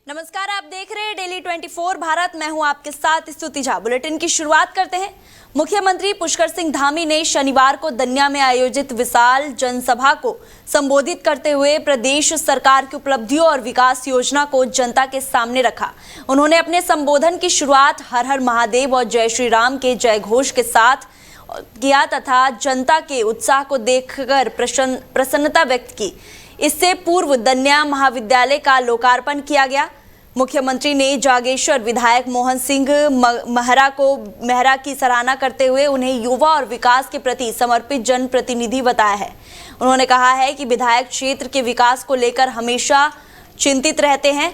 नमस्कार, आप देख रहे हैं डेली 24 भारत। मैं हूं आपके साथ स्तुति झा। बुलेटिन की शुरुआत करते हैं। मुख्यमंत्री पुष्कर सिंह धामी ने शनिवार को दन्या में आयोजित विशाल जनसभा को संबोधित करते हुए प्रदेश सरकार की उपलब्धियों और विकास योजना को जनता के सामने रखा। उन्होंने अपने संबोधन की शुरुआत हर हर महादेव और जय श्री राम के जय घोष के साथ किया तथा जनता के उत्साह को देखकर प्रसन्नता व्यक्त की। इससे पूर्व दन्या महाविद्यालय का लोकार्पण किया गया। मुख्यमंत्री ने जागेश्वर विधायक मोहन सिंह मेहरा की सराहना करते हुए उन्हें युवा और विकास के प्रति समर्पित जनप्रतिनिधि बताया है। उन्होंने कहा है कि विधायक क्षेत्र के विकास को लेकर हमेशा चिंतित रहते हैं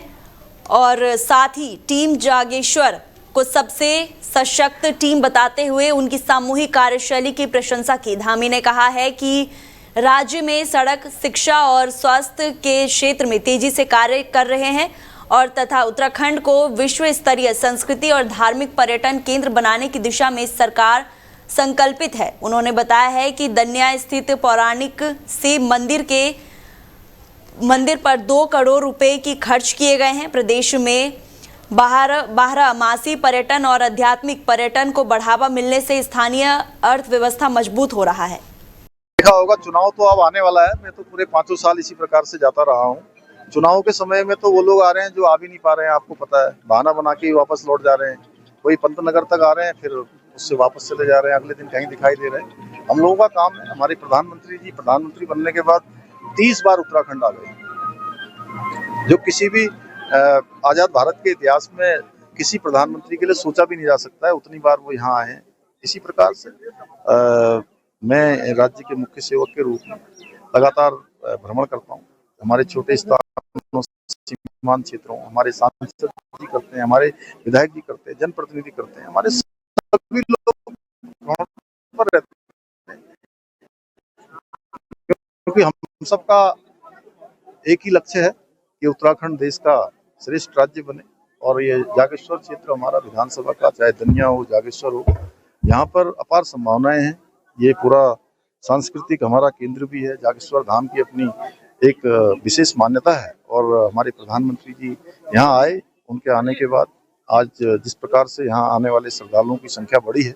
और साथ ही टीम जागेश्वर को सबसे सशक्त टीम बताते हुए उनकी सामूहिक कार्यशैली की प्रशंसा की। धामी ने कहा है कि राज्य में सड़क, शिक्षा और स्वास्थ्य के क्षेत्र में तेजी से कार्य कर रहे हैं और तथा उत्तराखंड को विश्व स्तरीय संस्कृति और धार्मिक पर्यटन केंद्र बनाने की दिशा में सरकार संकल्पित है। उन्होंने बताया है कि दन्या स्थित पौराणिक शिव मंदिर पर 2 करोड़ रुपए की खर्च किए गए हैं। प्रदेश में बारहमासी पर्यटन और आध्यात्मिक पर्यटन को बढ़ावा मिलने से स्थानीय अर्थव्यवस्था मजबूत हो रहा है। देखा होगा, चुनाव तो अब आने वाला है। मैं तो पूरे 5 साल इसी प्रकार से जाता रहा हूँ। चुनाव के समय में तो वो लोग आ रहे हैं जो आ भी नहीं पा रहे हैं, आपको पता है, बहाना बना के वापस लौट जा रहे हैं। कोई पंतनगर तक आ रहे हैं, फिर उससे वापस चले जा रहे हैं, अगले दिन कहीं दिखाई दे रहे हैं। हम लोगों का काम है, हमारे प्रधानमंत्री जी प्रधानमंत्री बनने के बाद 30 बार उत्तराखंड आ गए, जो किसी भी आजाद भारत के इतिहास में किसी प्रधानमंत्री के लिए सोचा भी नहीं जा सकता है। उतनी बार वो यहाँ आए हैं। इसी प्रकार से मैं राज्य के मुख्य सेवक के रूप में लगातार भ्रमण करता हूँ। हमारे छोटे स्थानों, सीमांत क्षेत्रों, हमारे सांसद जी करते हैं, हमारे विधायक जी करते हैं, जनप्रतिनिधि करते हैं, हमारे सभी लोग पर रहते हैं, क्योंकि हम सबका एक ही लक्ष्य है कि उत्तराखंड देश का श्रेष्ठ राज्य बने। और ये जागेश्वर क्षेत्र हमारा विधानसभा का, चाहे दन्या हो, जागेश्वर हो, यहाँ पर अपार संभावनाएं हैं। ये पूरा सांस्कृतिक हमारा केंद्र भी है। जागेश्वर धाम की अपनी एक विशेष मान्यता है और हमारे प्रधानमंत्री जी यहाँ आए। उनके आने के बाद आज जिस प्रकार से यहाँ आने वाले श्रद्धालुओं की संख्या बढ़ी है,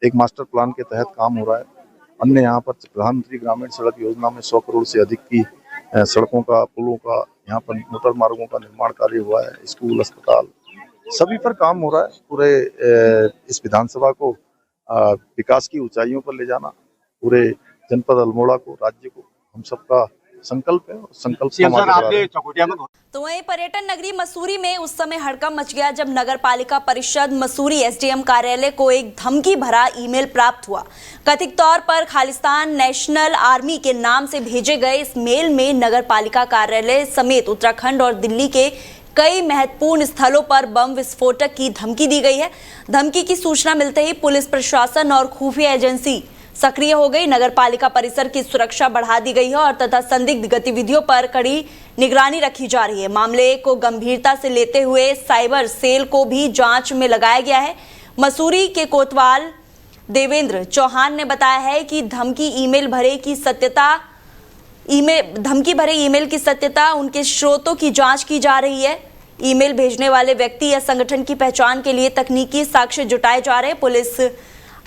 एक मास्टर प्लान के तहत काम हो रहा है। अन्य यहाँ पर प्रधानमंत्री ग्रामीण सड़क योजना में 100 करोड़ से अधिक की सड़कों का, पुलों का, यहाँ पर मोटर मार्गों का निर्माण कार्य हुआ है। स्कूल, अस्पताल, सभी पर काम हो रहा है। पूरे इस विधानसभा को विकास की ऊंचाइयों पर ले जाना, पूरे जनपद अल्मोड़ा को, राज्य को, हम सबका संकल्प है। संकल्प तो वहीं पर्यटन नगरी मसूरी में उस समय हड़कंप मच गया जब नगर पालिका परिषद मसूरी एसडीएम कार्यालय को एक धमकी भरा ईमेल प्राप्त हुआ। कथित तौर पर खालिस्तान नेशनल आर्मी के नाम से भेजे गए इस मेल में नगर पालिका कार्यालय समेत उत्तराखंड और दिल्ली के कई महत्वपूर्ण स्थलों पर बम विस्फोटक की धमकी दी गई है। धमकी की सूचना मिलते ही पुलिस प्रशासन और खुफिया एजेंसी सक्रिय हो गई। नगर पालिका परिसर की सुरक्षा बढ़ा दी गई है और तथा संदिग्ध गतिविधियों पर कड़ी निगरानी रखी जा रही है। मामले को गंभीरता से लेते हुए साइबर सेल को भी जांच में लगाया गया है। मसूरी के कोतवाल देवेंद्र चौहान ने बताया है कि धमकी भरे ईमेल की सत्यता उनके स्रोतों की जांच की जा रही है। ईमेल भेजने वाले व्यक्ति या संगठन की पहचान के लिए तकनीकी साक्ष्य जुटाए जा रहे हैं। पुलिस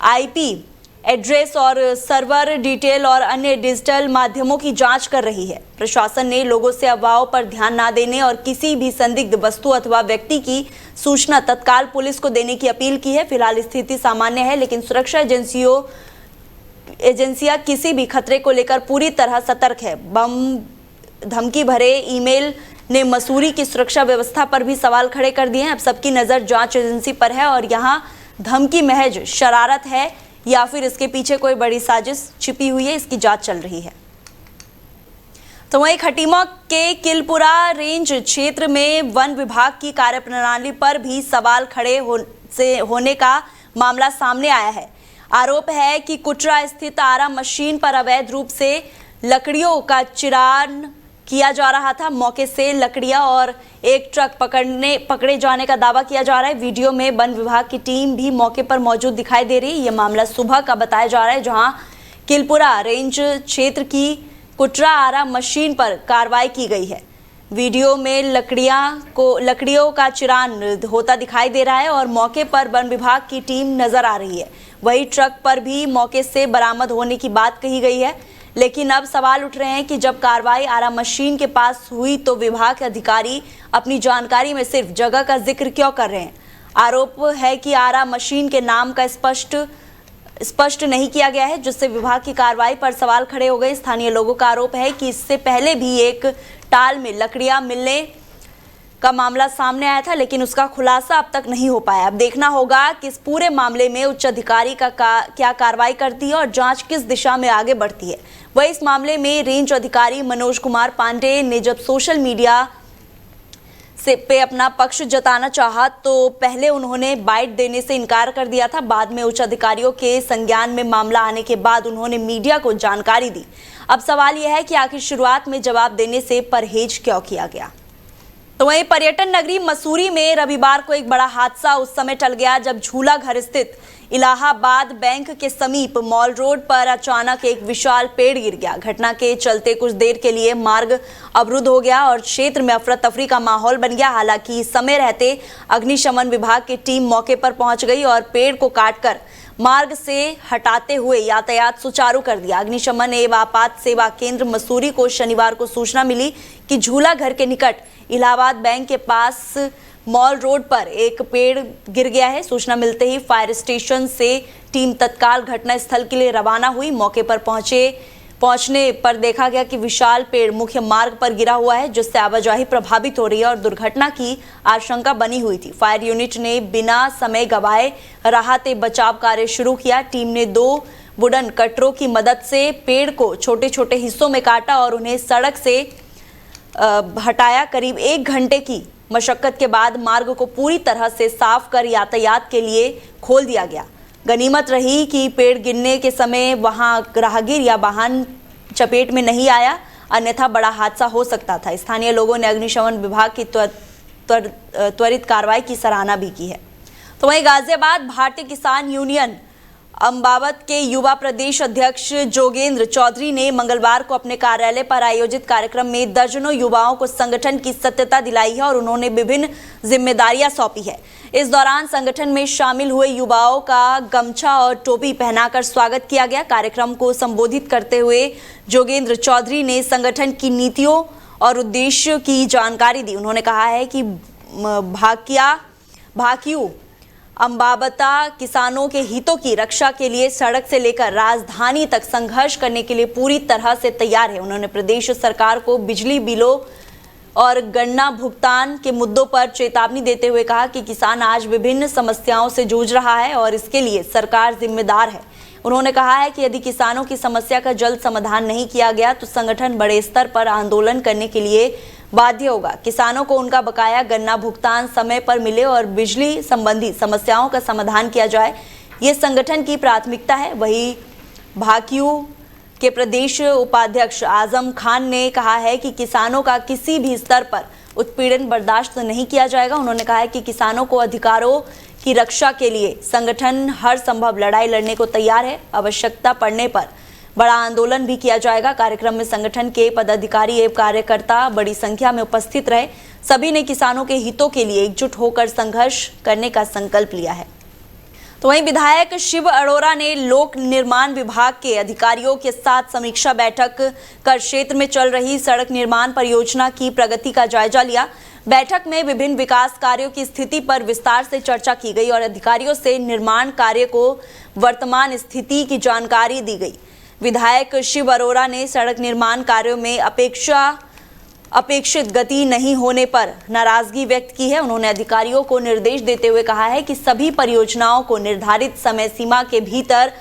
आईपी एड्रेस और सर्वर डिटेल और अन्य डिजिटल माध्यमों की जांच कर रही है। प्रशासन ने लोगों से अफवाहों पर ध्यान न देने और किसी भी संदिग्ध वस्तु अथवा व्यक्ति की सूचना तत्काल पुलिस को देने की अपील की है। फिलहाल स्थिति सामान्य है, लेकिन सुरक्षा एजेंसियां किसी भी खतरे को लेकर पूरी तरह सतर्क है। धमकी भरे ईमेल ने मसूरी की सुरक्षा व्यवस्था पर भी सवाल खड़े कर दिए हैं। अब सबकी नजर जांच एजेंसी पर है और यहाँ धमकी महज शरारत है या फिर इसके पीछे कोई बड़ी साजिश छिपी हुई है, इसकी जांच चल रही है। तो वहीं खटीमा के किलपुरा रेंज क्षेत्र में वन विभाग की कार्यप्रणाली पर भी सवाल खड़े होने का मामला सामने आया है। आरोप है कि कुटरा स्थित आरा मशीन पर अवैध रूप से लकड़ियों का चिरान किया जा रहा था। मौके से लकड़ियां और एक ट्रक पकड़े जाने का दावा किया जा रहा है। वीडियो में वन विभाग की टीम भी मौके पर मौजूद दिखाई दे रही है। यह मामला सुबह का बताया जा रहा है, जहां किलपुरा रेंज क्षेत्र की कुटरा आरा मशीन पर कार्रवाई की गई है। वीडियो में लकड़ियों का चिरान होता दिखाई दे रहा है और मौके पर वन विभाग की टीम नजर आ रही है। वही ट्रक पर भी मौके से बरामद होने की बात कही गई है, लेकिन अब सवाल उठ रहे हैं कि जब कार्रवाई आरा मशीन के पास हुई तो विभाग के अधिकारी अपनी जानकारी में सिर्फ जगह का जिक्र क्यों कर रहे हैं। आरोप है कि आरा मशीन के नाम का स्पष्ट नहीं किया गया है, जिससे विभाग की कार्रवाई पर सवाल खड़े हो गए। स्थानीय लोगों का आरोप है कि इससे पहले भी एक टाल में लकड़ियां मिलने का मामला सामने आया था, लेकिन उसका खुलासा अब तक नहीं हो पाया। अब देखना होगा कि इस पूरे मामले में उच्च अधिकारी क्या कार्रवाई करती है और जांच किस दिशा में आगे बढ़ती है। वही इस मामले में रेंज अधिकारी मनोज कुमार पांडे ने जब सोशल मीडिया पे अपना पक्ष जताना चाहा तो पहले उन्होंने बाइट देने से इनकार कर दिया था। बाद में उच्च अधिकारियों के संज्ञान में मामला आने के बाद उन्होंने मीडिया को जानकारी दी। अब सवाल यह है कि आखिर शुरुआत में जवाब देने से परहेज क्यों किया गया। तो वहीं पर्यटन नगरी मसूरी में रविवार को एक बड़ा हादसा उस समय टल गया जब झूला घर स्थित इलाहाबाद बैंक के समीप मॉल रोड पर अचानक एक विशाल पेड़ गिर गया। घटना के चलते कुछ देर के लिए मार्ग अवरुद्ध हो गया और क्षेत्र में अफरा तफरी का माहौल बन गया। हालांकि समय रहते अग्निशमन विभाग की टीम मौके पर पहुंच गई और पेड़ को काटकर मार्ग से हटाते हुए यातायात सुचारू कर दिया। अग्निशमन एवं आपात सेवा केंद्र मसूरी को शनिवार को सूचना मिली कि झूला घर के निकट इलाहाबाद बैंक के पास मॉल रोड पर एक पेड़ गिर गया है। सूचना मिलते ही फायर स्टेशन से टीम तत्काल घटना स्थल के लिए रवाना हुई। मौके पर पहुंचने पर देखा गया कि विशाल पेड़ मुख्य मार्ग पर गिरा हुआ है, जिससे आवाजाही प्रभावित हो रही है और दुर्घटना की आशंका बनी हुई थी। फायर यूनिट ने बिना समय गवाए राहत बचाव कार्य शुरू किया। टीम ने 2 वुडन कटरों की मदद से पेड़ को छोटे छोटे हिस्सों में काटा और उन्हें सड़क से हटाया। करीब 1 घंटे की मशक्कत के बाद मार्ग को पूरी तरह से साफ कर यातायात के लिए खोल दिया गया। गनीमत रही कि पेड़ गिरने के समय वहां राहगीर या वाहन चपेट में नहीं आया, अन्यथा बड़ा हादसा हो सकता था। स्थानीय लोगों ने अग्निशमन विभाग की त्वरित कार्रवाई की सराहना भी की है। तो वहीं गाजियाबाद भारतीय किसान यूनियन अम्बावत के युवा प्रदेश अध्यक्ष जोगेंद्र चौधरी ने मंगलवार को अपने कार्यालय पर आयोजित कार्यक्रम में दर्जनों युवाओं को संगठन की सत्यता दिलाई है और उन्होंने विभिन्न जिम्मेदारियां सौंपी है। इस दौरान संगठन में शामिल हुए युवाओं का गमछा और टोपी पहनाकर स्वागत किया गया। कार्यक्रम को संबोधित करते हुए जोगेंद्र चौधरी ने संगठन की नीतियों और उद्देश्य की जानकारी दी। उन्होंने कहा है कि भाकियू अम्बावता किसानों के हितों की रक्षा के लिए सड़क से लेकर राजधानी तक संघर्ष करने के लिए पूरी तरह से तैयार है। उन्होंने प्रदेश सरकार को बिजली बिलों और गन्ना भुगतान के मुद्दों पर चेतावनी देते हुए कहा कि किसान आज विभिन्न समस्याओं से जूझ रहा है और इसके लिए सरकार जिम्मेदार है। उन्होंने कहा है कि यदि किसानों की समस्या का जल्द समाधान नहीं किया गया तो संगठन बड़े स्तर पर आंदोलन करने के लिए बाध्य होगा। किसानों को उनका बकाया गन्ना भुगतान समय पर मिले और बिजली संबंधी समस्याओं का समाधान किया जाए, ये संगठन की प्राथमिकता है। वही भाकियू के प्रदेश उपाध्यक्ष आजम खान ने कहा है कि किसानों का किसी भी स्तर पर उत्पीड़न बर्दाश्त नहीं किया जाएगा। उन्होंने कहा है कि किसानों को अधिकारों की रक्षा के लिए संगठन हर संभव लड़ाई लड़ने को तैयार है। आवश्यकता पड़ने पर बड़ा आंदोलन भी किया जाएगा। कार्यक्रम में संगठन के पदाधिकारी एवं कार्यकर्ता बड़ी संख्या में उपस्थित रहे। सभी ने किसानों के हितों के लिए एकजुट होकर संघर्ष करने का संकल्प लिया है। तो वहीं विधायक शिव अरोड़ा ने लोक निर्माण विभाग के अधिकारियों के साथ समीक्षा बैठक कर क्षेत्र में चल रही सड़क निर्माण परियोजना की प्रगति का जायजा लिया। बैठक में विभिन्न विकास कार्यों की स्थिति पर विस्तार से चर्चा की गई और अधिकारियों से निर्माण कार्य को वर्तमान स्थिति की जानकारी दी गई। विधायक शिव अरोड़ा ने सड़क निर्माण कार्यों में अपेक्षित गति नहीं होने पर नाराजगी व्यक्त की है। उन्होंने अधिकारियों को निर्देश देते हुए कहा है कि सभी परियोजनाओं को निर्धारित समय सीमा के भीतर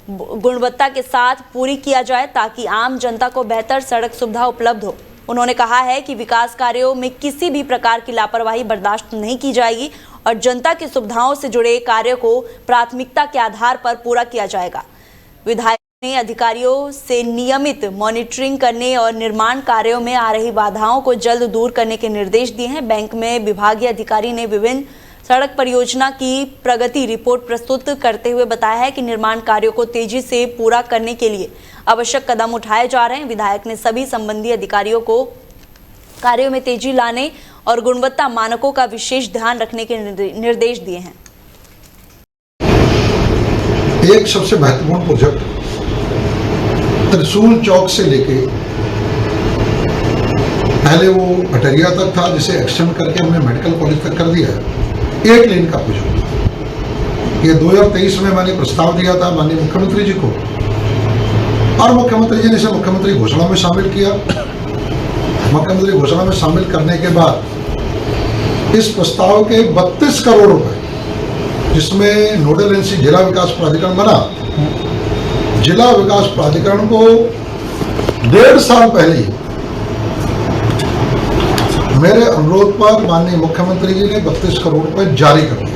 गुणवत्ता के साथ पूरी किया जाए ताकि आम जनता को बेहतर सड़क सुविधा उपलब्ध हो। उन्होंने कहा है कि विकास कार्यों में किसी भी प्रकार की लापरवाही बर्दाश्त नहीं की जाएगी और जनता की सुविधाओं से जुड़े कार्यों को प्राथमिकता के आधार पर पूरा किया जाएगा। विधायक ने अधिकारियों से नियमित मॉनिटरिंग करने और निर्माण कार्यों में आ रही बाधाओं को जल्द दूर करने के निर्देश दिए हैं। बैंक में विभागीय अधिकारी ने विभिन्न सड़क परियोजना की प्रगति रिपोर्ट प्रस्तुत करते हुए बताया है कि निर्माण कार्यों को तेजी से पूरा करने के लिए आवश्यक कदम उठाए जा रहे हैं। विधायक ने सभी संबंधी अधिकारियों को कार्यों में तेजी लाने और गुणवत्ता मानकों का विशेष ध्यान रखने के निर्देश दिए हैं। एक सबसे महत्वपूर्ण प्रोजेक्ट त्रिशूल चौक से लेके पहले वो अटरिया तक था, जिसे एक्सटेंड करके हमने मेडिकल कॉलेज तक कर दिया है। 8 लेन का प्रोजेक्ट ये 2023 में मैंने प्रस्ताव दिया था माननीय मुख्यमंत्री जी को, और मुख्यमंत्री जी ने इसे मुख्यमंत्री घोषणा में शामिल किया। मुख्यमंत्री घोषणा में शामिल करने के बाद इस प्रस्ताव के 32 करोड़ रुपए, जिसमें नोडल एजेंसी जिला विकास प्राधिकरण बना, जिला विकास प्राधिकरण को 1.5 साल पहले ही मेरे अनुरोध पर माननीय मुख्यमंत्री जी ने 32 करोड़ रुपए जारी कर दिए।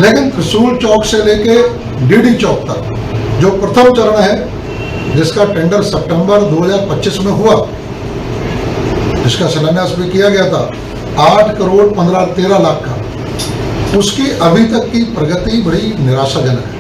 लेकिन त्रिशूल चौक से लेके डीडी चौक तक जो प्रथम चरण है, जिसका टेंडर सितंबर 2025 में हुआ, जिसका शिलान्यास भी किया गया था 8 करोड़ 13 लाख का, उसकी अभी तक की प्रगति बड़ी निराशाजनक है।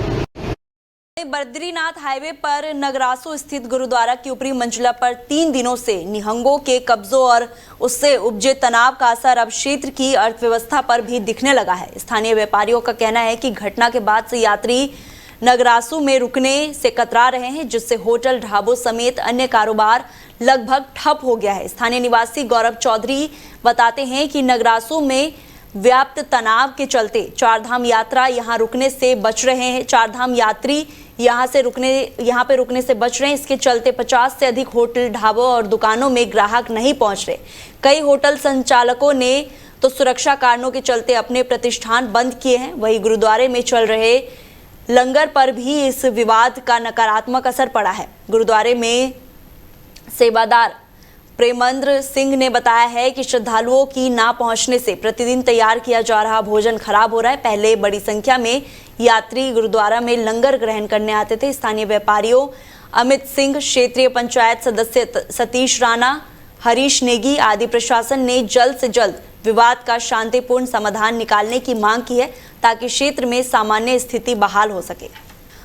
बद्रीनाथ हाईवे पर नगरासू स्थित गुरुद्वारा की ऊपरी मंजिला पर 3 दिनों से निहंगों के कब्जों और उससे उपजे तनाव का असर अब क्षेत्र की अर्थव्यवस्था पर भी दिखने लगा है। स्थानीय व्यापारियों का कहना है कि घटना के बाद से यात्री नगरासू में रुकने से कतरा रहे हैं, जिससे होटल, ढाबों समेत अन्य कारोबार लगभग ठप हो गया है। स्थानीय निवासी गौरव चौधरी बताते हैं कि नगरासू में व्याप्त तनाव के चलते चारधाम यात्रा यहां रुकने से बच रहे हैं। चारधाम यात्री यहां पे रुकने से बच रहे हैं। इसके चलते 50 से अधिक होटल, ढाबों और दुकानों में ग्राहक नहीं पहुंच रहे। कई होटल संचालकों ने तो सुरक्षा कारणों के चलते अपने प्रतिष्ठान बंद किए हैं। वहीं गुरुद्वारे में चल रहे लंगर पर भी इस विवाद का नकारात्मक असर पड़ा है। गुरुद्वारे में सेवादार प्रेमेंद्र सिंह ने बताया है कि श्रद्धालुओं की ना पहुंचने से प्रतिदिन तैयार किया जा रहा भोजन खराब हो रहा है। पहले बड़ी संख्या में यात्री गुरुद्वारा में लंगर ग्रहण करने आते थे। स्थानीय व्यापारियों अमित सिंह, क्षेत्रीय पंचायत सदस्य सतीश राणा, हरीश नेगी आदि प्रशासन ने जल्द से जल्द विवाद का शांतिपूर्ण समाधान निकालने की मांग की है, ताकि क्षेत्र में सामान्य स्थिति बहाल हो सके।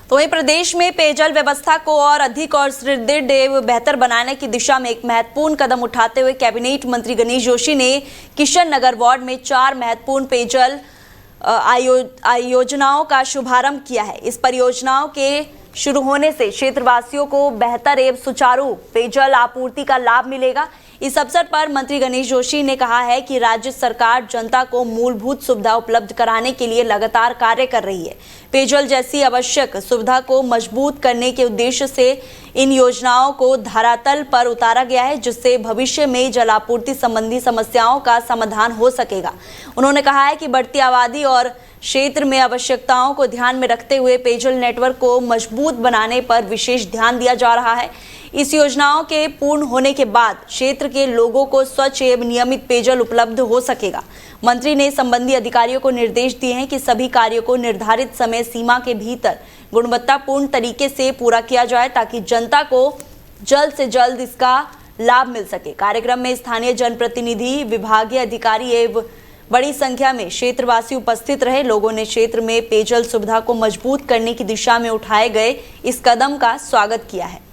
तो वहीं प्रदेश में पेयजल व्यवस्था को और अधिक और सुदृढ़ एवं बेहतर बनाने की दिशा में एक महत्वपूर्ण कदम उठाते हुए कैबिनेट मंत्री गणेश जोशी ने किशन नगर वार्ड में 4 महत्वपूर्ण पेयजल योजनाओं का शुभारंभ किया है। इस परियोजनाओं के शुरू होने से क्षेत्रवासियों को बेहतर एवं सुचारू पेयजल आपूर्ति का लाभ मिलेगा। इस अवसर पर मंत्री गणेश जोशी ने कहा है कि राज्य सरकार जनता को मूलभूत सुविधा उपलब्ध कराने के लिए लगातार कार्य कर रही है। पेयजल जैसी आवश्यक सुविधा को मजबूत करने के उद्देश्य से इन योजनाओं को धरातल पर उतारा गया है, जिससे भविष्य में जल आपूर्ति संबंधी समस्याओं का समाधान हो सकेगा। उन्होंने कहा है कि बढ़ती आबादी और क्षेत्र में आवश्यकताओं को ध्यान में रखते हुए पेयजल नेटवर्क को मजबूत बनाने पर विशेष ध्यान दिया जा रहा है। इस योजनाओं के पूर्ण होने के बाद क्षेत्र के लोगों को स्वच्छ एवं नियमित पेयजल उपलब्ध हो सकेगा। मंत्री ने संबंधित अधिकारियों को निर्देश दिए हैं कि सभी कार्यों को निर्धारित समय सीमा के भीतर गुणवत्तापूर्ण तरीके से पूरा किया जाए, ताकि जनता को जल्द से जल्द इसका लाभ मिल सके। कार्यक्रम में स्थानीय जनप्रतिनिधि, विभागीय अधिकारी एवं बड़ी संख्या में क्षेत्रवासी उपस्थित रहे। लोगों ने क्षेत्र में पेयजल सुविधा को मजबूत करने की दिशा में उठाए गए इस कदम का स्वागत किया है।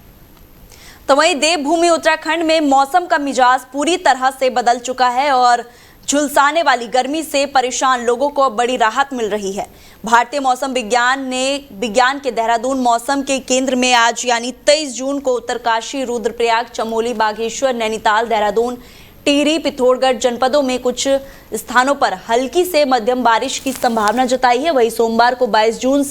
तो वहीं देवभूमि उत्तराखंड में मौसम का मिजाज पूरी तरह से बदल चुका है और झुलसाने वाली गर्मी से परेशान लोगों को बड़ी राहत मिल रही है। भारतीय मौसम विज्ञान के देहरादून मौसम के केंद्र में आज यानी 23 जून को उत्तरकाशी, रुद्रप्रयाग, चमोली, बागेश्वर, नैनीताल, देहरादून, टिहरी, पिथौरागढ़ जनपदों में कुछ स्थानों पर हल्की से मध्यम बारिश की संभावना जताई है। वहीं सोमवार को 22 जून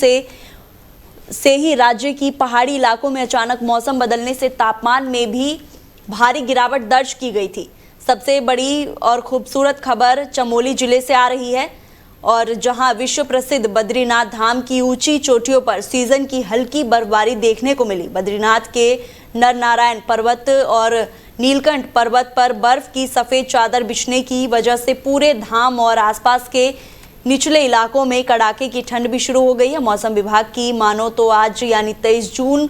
से ही राज्य की पहाड़ी इलाकों में अचानक मौसम बदलने से तापमान में भी भारी गिरावट दर्ज की गई थी। सबसे बड़ी और खूबसूरत खबर चमोली जिले से आ रही है, और जहां विश्व प्रसिद्ध बद्रीनाथ धाम की ऊंची चोटियों पर सीजन की हल्की बर्फबारी देखने को मिली। बद्रीनाथ के नरनारायण पर्वत और नीलकंठ पर्वत पर बर्फ की सफेद चादर बिछने की वजह से पूरे धाम और आसपास के निचले इलाकों में कड़ाके की ठंड भी शुरू हो गई है। मौसम विभाग की मानो तो आज यानी 23 जून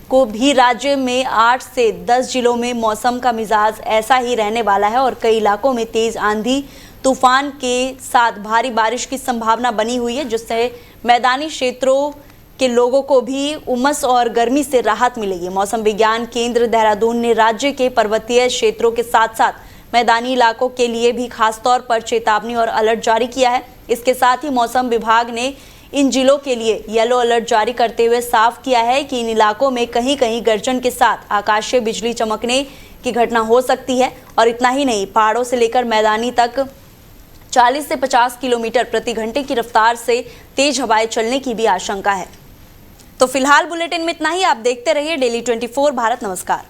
को भी राज्य में 8 से 10 जिलों में मौसम का मिजाज ऐसा ही रहने वाला है और कई इलाकों में तेज आंधी तूफान के साथ भारी बारिश की संभावना बनी हुई है, जिससे मैदानी क्षेत्रों के लोगों को भी उमस और गर्मी से राहत मिलेगी। मौसम विज्ञान केंद्र देहरादून ने राज्य के पर्वतीय क्षेत्रों के साथ साथ मैदानी इलाकों के लिए भी खासतौर पर चेतावनी और अलर्ट जारी किया है। इसके साथ ही मौसम विभाग ने इन जिलों के लिए येलो अलर्ट जारी करते हुए साफ किया है कि इन इलाकों में कहीं कहीं गर्जन के साथ आकाशीय बिजली चमकने की घटना हो सकती है। और इतना ही नहीं, पहाड़ों से लेकर मैदानी तक 40 से 50 किलोमीटर प्रति घंटे की रफ्तार से तेज हवाएं चलने की भी आशंका है। तो फिलहाल बुलेटिन में इतना ही। आप देखते रहिए डेली 24 भारत। नमस्कार।